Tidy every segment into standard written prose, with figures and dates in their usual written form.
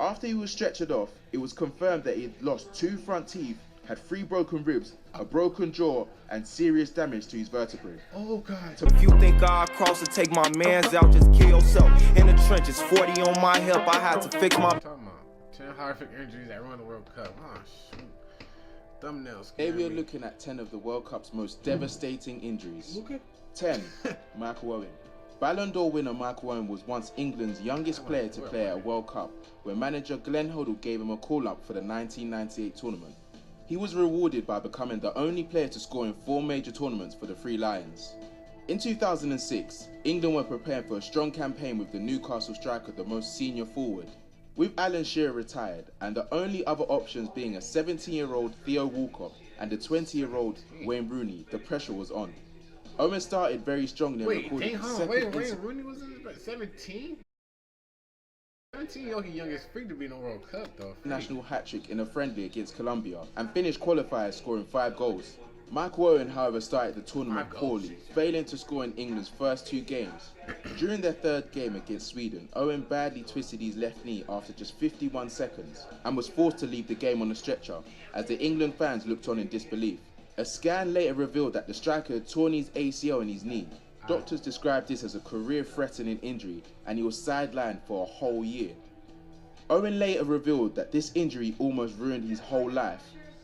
After he was stretchered off, it was confirmed that he had lost 2 front teeth, had 3 broken ribs, a broken jaw, and serious damage to his vertebrae. Oh God. If you think I'll cross and take my mans out, just kill yourself. In the trenches, 40 on my hip, I had to fix my... I'm talking about 10 horrific injuries that ruined the World Cup. Oh shoot. Thumbnails. Today we are looking at 10 of the World Cup's most devastating injuries. 10. Michael Owen. Ballon d'Or winner Michael Owen was once England's youngest player to play at a World Cup, where manager Glenn Hoddle gave him a call-up for the 1998 tournament. He was rewarded by becoming the only player to score in 4 major tournaments for the Three Lions. In 2006, England were preparing for a strong campaign with the Newcastle striker, the most senior forward. With Alan Shearer retired, and the only other options being a 17-year-old Theo Walcott and a 20-year-old Wayne Rooney, the pressure was on. Owen started very strongly and recorded his second Wayne Rooney was in 17? 17, yo, he youngest freak to be in a World Cup though. National hat-trick in a friendly against Colombia and finished qualifiers scoring 5 goals. Michael Owen, however, started the tournament poorly, failing to score in England's first 2 games. During their 3rd game against Sweden, Owen badly twisted his left knee after just 51 seconds and was forced to leave the game on a stretcher as the England fans looked on in disbelief. A scan later revealed that the striker had torn his ACL in his knee. Doctors described this as a career-threatening injury and he was sidelined for a whole year. Owen later revealed that this injury almost ruined his whole life.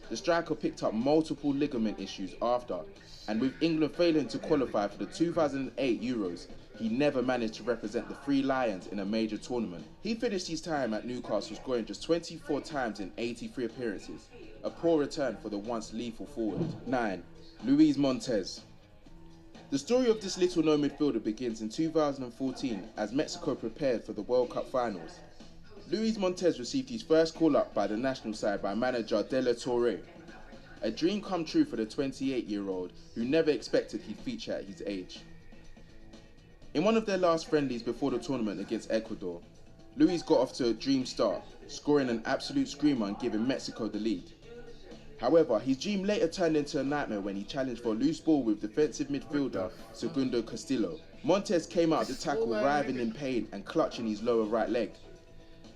The striker picked up multiple ligament issues after, and with England failing to qualify for the 2008 Euros, he never managed to represent the Three Lions in a major tournament. He finished his time at Newcastle scoring just 24 times in 83 appearances, a poor return for the once lethal forward. 9. Luis Montes. The story of this little-known midfielder begins in 2014 as Mexico prepared for the World Cup finals. Luis Montes received his first call-up by the national side by manager De La Torre. A dream come true for the 28-year-old who never expected he'd feature at his age. In one of their last friendlies before the tournament against Ecuador, Luis got off to a dream start, scoring an absolute screamer and giving Mexico the lead. However, his dream later turned into a nightmare when he challenged for a loose ball with defensive midfielder Segundo Castillo. Montes came out of the tackle writhing in pain and clutching his lower right leg.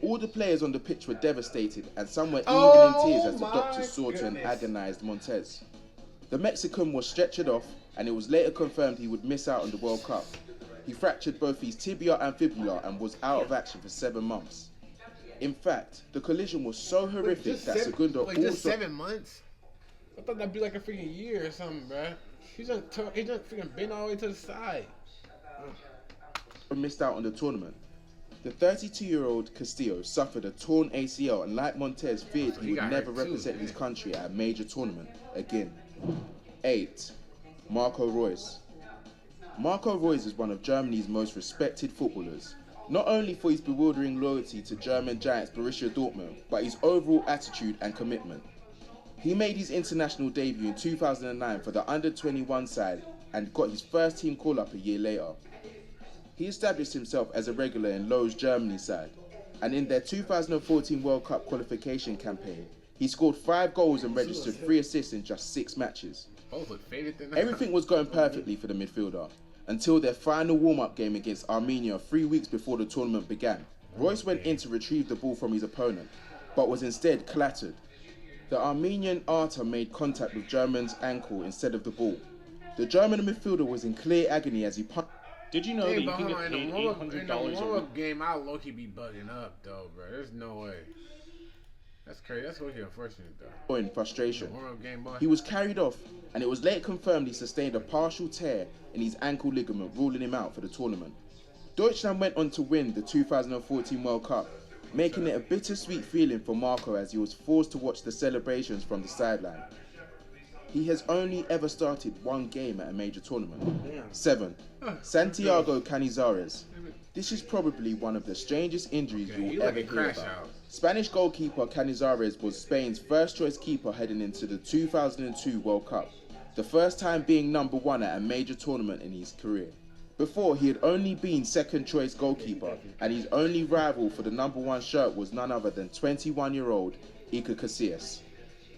All the players on the pitch were devastated and some were even in tears as the doctors sought to an agonised Montes. The Mexican was stretchered off and it was later confirmed he would miss out on the World Cup. He fractured both his tibia and fibula and was out of action for 7 months. In fact, the collision was so horrific that Segundo also... just 7 months? I thought that'd be like a freaking year or something, bruh. He just freaking bent all the way to the side. Missed out on the tournament. The 32-year-old Castillo suffered a torn ACL and like Montes feared he would never represent his country at a major tournament again. 8. Marco Reus. Marco Reus is one of Germany's most respected footballers, not only for his bewildering loyalty to German giants Borussia Dortmund, but his overall attitude and commitment. He made his international debut in 2009 for the under-21 side and got his first team call-up a year later. He established himself as a regular in Lowe's Germany side, and in their 2014 World Cup qualification campaign, he scored 5 goals and registered 3 assists in just 6 matches. Everything was going perfectly for the midfielder, until their final warm-up game against Armenia 3 weeks before the tournament began. Reus went in to retrieve the ball from his opponent, but was instead clattered. The Armenian Arta made contact with German's ankle instead of the ball. The German midfielder was in clear agony as he punched. Did you know that you can get paid in the $800 warm-up game, I'll low-key be bugging up, though, bro. There's no way. That's crazy. That's really unfortunate, though. In frustration, game, he was carried off, and it was later confirmed he sustained a partial tear in his ankle ligament, ruling him out for the tournament. Deutschland went on to win the 2014 World Cup, making it a bittersweet feeling for Marco as he was forced to watch the celebrations from the sideline. He has only ever started 1 game at a major tournament. 7. Santiago Canizares. This is probably one of the strangest injuries you'll ever hear about. Spanish goalkeeper Canizares was Spain's first choice keeper heading into the 2002 World Cup, the first time being number 1 at a major tournament in his career. Before, he had only been second choice goalkeeper, and his only rival for the number 1 shirt was none other than 21-year-old Iker Casillas.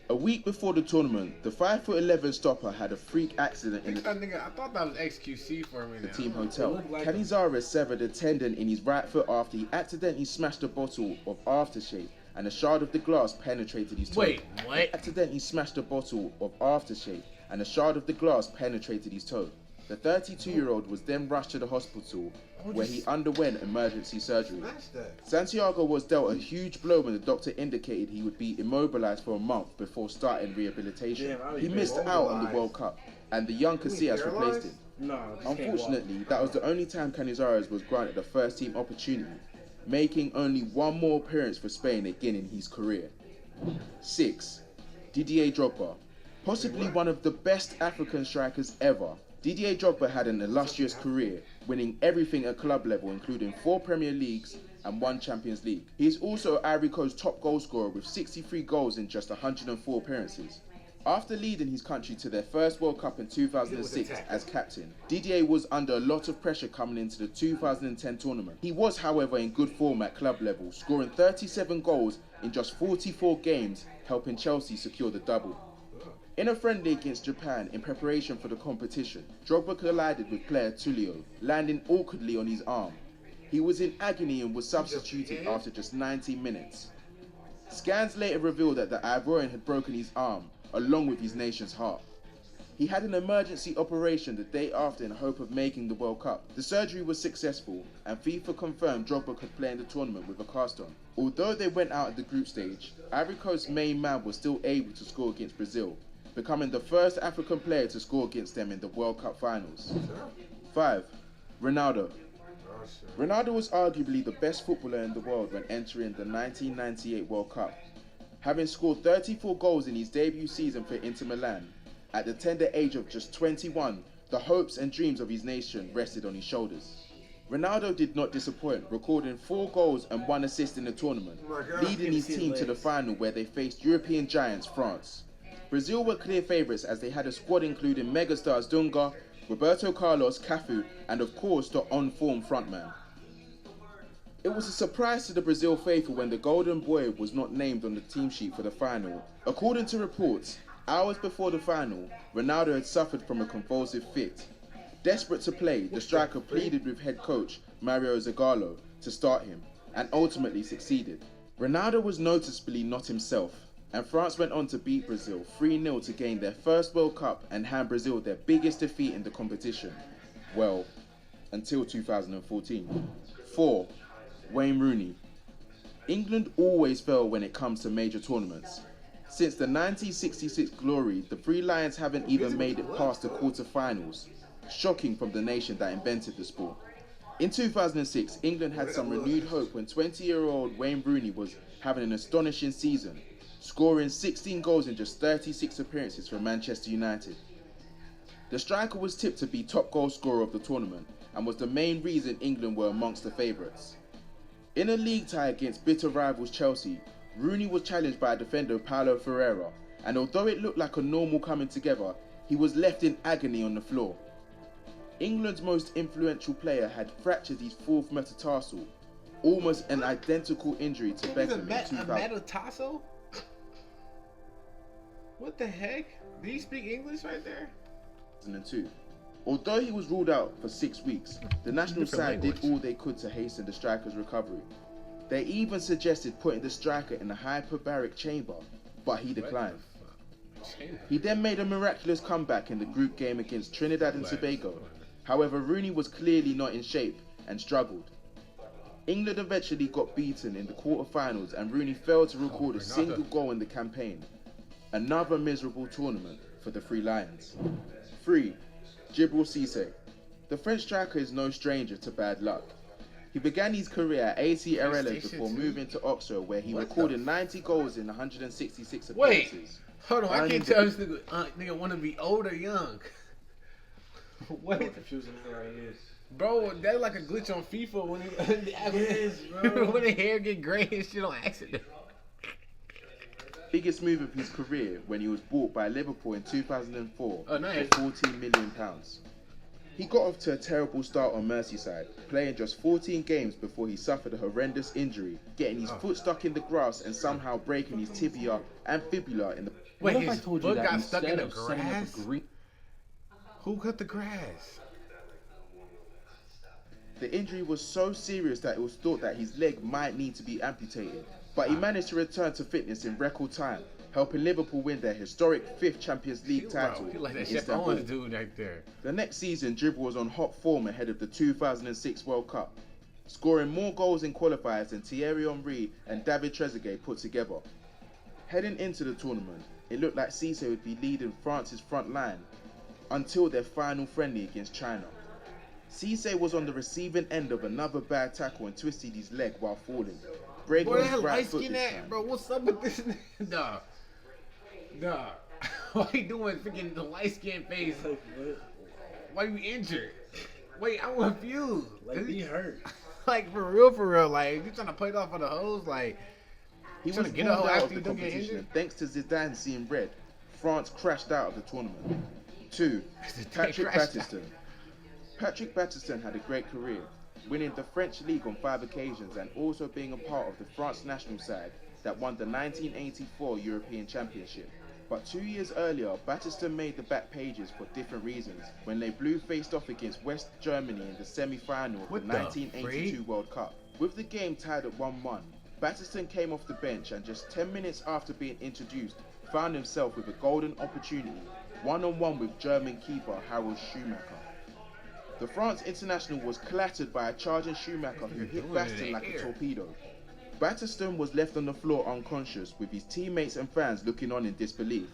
A week before the tournament, the 5'11" stopper had a freak accident in the I thought that was XQC for a minute. team hotel. Canizares severed a tendon in his right foot after he accidentally smashed a bottle of aftershave and a shard of the glass penetrated his toe. Wait, what? He accidentally smashed a bottle of aftershave and a shard of the glass penetrated his toe. The 32-year-old was then rushed to the hospital where he underwent emergency surgery. Santiago was dealt a huge blow when the doctor indicated he would be immobilized for a month before starting rehabilitation. He missed out on the World Cup and the young Casillas replaced him. Unfortunately, that was the only time Canizares was granted a first-team opportunity, making only one more appearance for Spain again in his career. 6. Didier Drogba. Possibly one of the best African strikers ever, Didier Drogba had an illustrious career, winning everything at club level, including 4 Premier Leagues and 1 Champions League. He is also Ivory Coast's top goal scorer with 63 goals in just 104 appearances. After leading his country to their first World Cup in 2006 as captain, Didier was under a lot of pressure coming into the 2010 tournament. He was, however, in good form at club level, scoring 37 goals in just 44 games, helping Chelsea secure the double. In a friendly against Japan in preparation for the competition, Drogba collided with player Tullio, landing awkwardly on his arm. He was in agony and was substituted after just 19 minutes. Scans later revealed that the Ivorian had broken his arm, along with his nation's heart. He had an emergency operation the day after in hope of making the World Cup. The surgery was successful, and FIFA confirmed Drogba could play in the tournament with a cast on. Although they went out at the group stage, Ivory Coast's main man was still able to score against Brazil, becoming the first African player to score against them in the World Cup finals. 5. Ronaldo. Ronaldo was arguably the best footballer in the world when entering the 1998 World Cup. Having scored 34 goals in his debut season for Inter Milan, at the tender age of just 21, the hopes and dreams of his nation rested on his shoulders. Ronaldo did not disappoint, recording 4 goals and 1 assist in the tournament, leading his team to the final where they faced European giants France. Brazil were clear favourites as they had a squad including megastars Dunga, Roberto Carlos, Cafu, and of course the on-form frontman. It was a surprise to the Brazil faithful when the Golden Boy was not named on the team sheet for the final. According to reports, hours before the final, Ronaldo had suffered from a convulsive fit. Desperate to play, the striker pleaded with head coach Mario Zagallo to start him, and ultimately succeeded. Ronaldo was noticeably not himself, and France went on to beat Brazil 3-0 to gain their first World Cup and hand Brazil their biggest defeat in the competition. Well, until 2014. 4. Wayne Rooney. England always fell when it comes to major tournaments. Since the 1966 glory, the Three Lions haven't even made it past the quarter-finals. Shocking from the nation that invented the sport. In 2006, England had some renewed hope when 20-year-old Wayne Rooney was having an astonishing season, scoring 16 goals in just 36 appearances for Manchester United. The striker was tipped to be top goal scorer of the tournament and was the main reason England were amongst the favourites. In a league tie against bitter rivals Chelsea, Rooney was challenged by defender Paulo Ferreira, and although it looked like a normal coming together, he was left in agony on the floor. England's most influential player had fractured his 4th metatarsal, almost an identical injury to Beckham in 2000. A metatarsal? What the heck? Did he speak English right there? 2002. Although he was ruled out for 6 weeks, the national side did all they could to hasten the striker's recovery. They even suggested putting the striker in a hyperbaric chamber, but he declined. He then made a miraculous comeback in the group game against Trinidad and Tobago. However, Rooney was clearly not in shape and struggled. England eventually got beaten in the quarter-finals and Rooney failed to record a single goal in the campaign. Another miserable tournament for the Three Lions. 3. Djibril Cisse. The French striker is no stranger to bad luck. He began his career at AC RLS before moving to Oxford, where he recorded 90 goals in 166 appearances. Wait, hold on, I can't tell this nigga want to be old or young. What? Confusing right is. Bro, that's like a glitch on FIFA when when the hair get gray and shit on accident. Biggest move of his career when he was bought by Liverpool in 2004 for £14 million. He got off to a terrible start on Merseyside, playing just 14 games before he suffered a horrendous injury, getting his foot stuck in the grass and somehow breaking his tibia and fibula in the... Wait, his foot got stuck in the grass? Who cut the grass? The injury was so serious that it was thought that his leg might need to be amputated, but he managed to return to fitness in record time, helping Liverpool win their historic 5th Champions League title. He like that in Chef Owens dude right there. The next season, Djibril was on hot form ahead of the 2006 World Cup, scoring more goals in qualifiers than Thierry Henry and David Trezeguet put together. Heading into the tournament, it looked like Cisse would be leading France's front line until their final friendly against China. Cisse was on the receiving end of another bad tackle and twisted his leg while falling, breaking his right foot this time. Bro, what's up with this nigga? Dog. Why you doing freaking the light skin face? Why you injured? Wait, I'm confused. Like, he hurt. Like, for real. Like, you trying to play it off of the hose? Like, he was ruled out of the competition. Thanks to Zidane seeing red, France crashed out of the tournament. 2. Patrick Battiston. Patrick Battiston had a great career, winning the French league on 5 occasions and also being a part of the France national side that won the 1984 European Championship. But 2 years earlier, Battiston made the back pages for different reasons when Les Bleus faced off against West Germany in the semi-final of the 1982 World Cup. With the game tied at 1-1, Battiston came off the bench and just 10 minutes after being introduced, found himself with a golden opportunity, one-on-one with German keeper Harald Schumacher. The France international was clattered by a charging Schumacher who hit Battiston like a torpedo. Battiston was left on the floor unconscious, with his teammates and fans looking on in disbelief.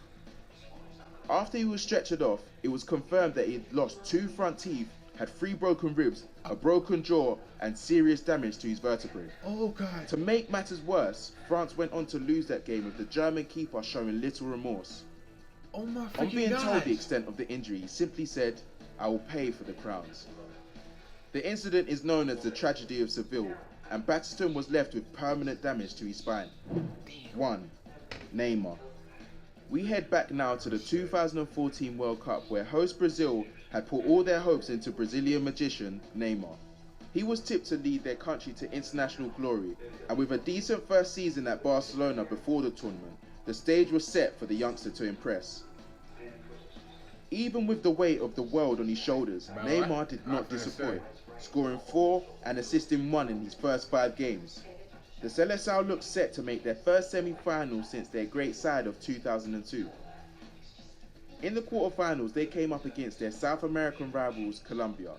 After he was stretchered off, it was confirmed that he had lost 2 front teeth, had 3 broken ribs, a broken jaw, and serious damage to his vertebrae. Oh God. To make matters worse, France went on to lose that game with the German keeper showing little remorse. Oh my freaking On being God. told the extent of the injury, he simply said, "I will pay for the crowns." The incident is known as the Tragedy of Seville, and Battiston was left with permanent damage to his spine. 1. Neymar. We head back now to the 2014 World Cup, where host Brazil had put all their hopes into Brazilian magician Neymar. He was tipped to lead their country to international glory, and with a decent first season at Barcelona before the tournament, the stage was set for the youngster to impress. Even with the weight of the world on his shoulders, Neymar did not disappoint, scoring 4 and assisting 1 in his first 5 games. The Seleção looked set to make their first semi-final since their great side of 2002. In the quarterfinals, they came up against their South American rivals, Colombia.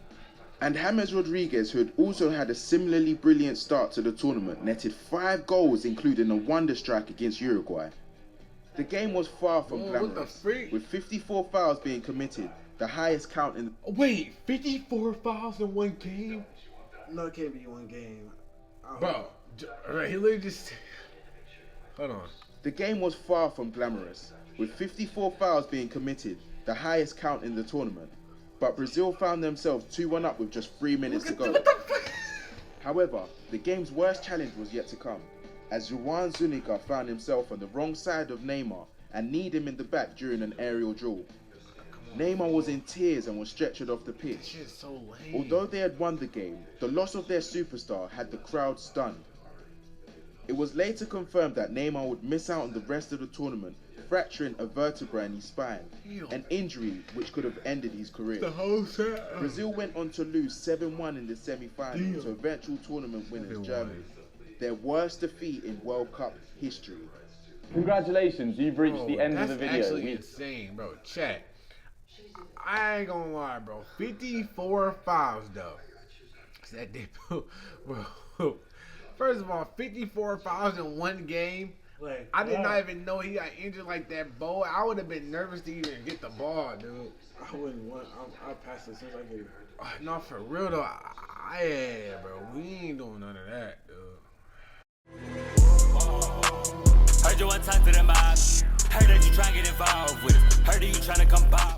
And James Rodriguez, who had also had a similarly brilliant start to the tournament, netted 5 goals, including a wonder strike against Uruguay. The game was far from glamorous, with 54 fouls being committed, the highest count in... Wait, 54 fouls in one game? No, it can't be one game. Bro, he literally just... Hold on. The game was far from glamorous, with 54 fouls being committed, the highest count in the tournament. But Brazil found themselves 2-1 up with just 3 minutes to go. However, the game's worst challenge was yet to come, as João Zuniga found himself on the wrong side of Neymar and kneed him in the back during an aerial duel. Neymar was in tears and was stretchered off the pitch. So lame. Although they had won the game, the loss of their superstar had the crowd stunned. It was later confirmed that Neymar would miss out on the rest of the tournament, fracturing a vertebra in his spine, an injury which could have ended his career. The whole set. Brazil went on to lose 7-1 in the semi-final to eventual tournament winners Germany, their worst defeat in World Cup history. Congratulations, you've reached the end of the video. That's actually insane, bro. Check. I ain't gonna lie, bro. 54 fouls, though. That did, bro. First of all, 54 fouls in one game. Like, I did not even know he got injured like that, boy. I would have been nervous to even get the ball, dude. I wouldn't want. I'll pass it as soon as I get it. No, for real though. Yeah, bro. We ain't doing none of that, dude. Heard you one time to the mob. Heard that you trying to get involved with it. Heard that you trying to come by.